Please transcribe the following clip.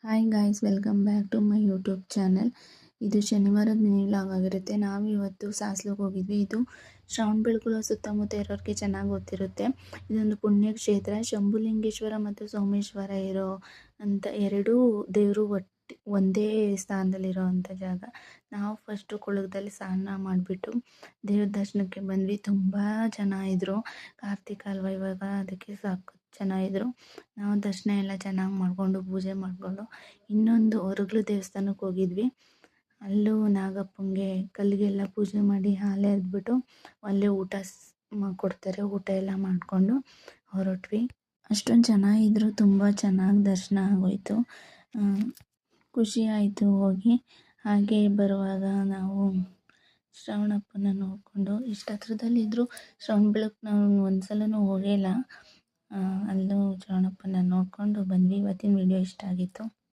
Hi guys, welcome back to my YouTube channel. ಇದು ಶನಿವಾರದ mini vlog ಆಗಿರುತ್ತೆ. ನಾವಿವತ್ತು ಸಾಸ್ಲುಗೆ ಹೋಗಿದ್ವಿ. ಇದು ಶ್ರವಣಬೆಳಗೊಳ ಸುತ್ತಮುತ್ತ ಇರೋರಿಗೆ ಚೆನ್ನಾಗಿ ಗೊತ್ತಿರುತ್ತೆ. ಇದೊಂದು ಪುಣ್ಯಕ್ಷೇತ್ರ. ಶಂಭುಲಿಂಗೇಶ್ವರ ಮತ್ತು ಸೋಮೇಶ್ವರ ಇರೋ ಅಂತ ಎರಡೂ ದೇವರು ಒಂದೇ ಸ್ಥಾನದಲ್ಲಿರೋ ಅಂಥ ಜಾಗ. ನಾವು ಫಸ್ಟು ಕೊಳಗದಲ್ಲಿ ಸ್ನಾನ ಮಾಡಿಬಿಟ್ಟು ದೇವ್ರ ದರ್ಶನಕ್ಕೆ ಬಂದ್ವಿ. ತುಂಬ ಜನ ಇದ್ದರು. ಕಾರ್ತಿಕ ಅಲ್ವಾ ಇವಾಗ, ಅದಕ್ಕೆ ಸಾಕು ಜನ ಇದ್ದರು. ನಾವು ದರ್ಶನ ಎಲ್ಲ ಚೆನ್ನಾಗಿ ಮಾಡಿಕೊಂಡು ಪೂಜೆ ಮಾಡಿಕೊಂಡು ಇನ್ನೊಂದು ಹೊರಗ್ಲು ದೇವಸ್ಥಾನಕ್ಕೆ ಹೋಗಿದ್ವಿ. ಅಲ್ಲೂ ನಾಗಪ್ಪಂಗೆ ಕಲ್ಲಿಗೆಲ್ಲ ಪೂಜೆ ಮಾಡಿ ಹಾಲು ಎರೆದ್ಬಿಟ್ಟು ಅಲ್ಲೇ ಊಟ ಕೊಡ್ತಾರೆ. ಊಟ ಎಲ್ಲ ಮಾಡಿಕೊಂಡು ಹೊರಟ್ವಿ. ಅಷ್ಟೊಂದು ಜನ ಇದ್ದರು. ತುಂಬ ಚೆನ್ನಾಗಿ ದರ್ಶನ ಆಗೋಯಿತು. ಖುಷಿ ಆಯಿತು ಹೋಗಿ. ಹಾಗೆ ಬರುವಾಗ ನಾವು ಶ್ರವಣಪ್ಪನ ನೋಡಿಕೊಂಡು ಇಷ್ಟು ಹತ್ರದಲ್ಲಿದ್ದರೂ ಶ್ರವಣಬೆಳಗೊಳ ನಾವು ಒಂದು ಸಲನೂ ಹೋಗೇ ಇಲ್ಲ. ಅಲ್ಲೂ ಶ್ರವಣಪ್ಪನ ನೋಡಿಕೊಂಡು ಬಂದ್ವಿ. ಇವತ್ತಿನ ವಿಡಿಯೋ ಇಷ್ಟ ಆಗಿತ್ತು.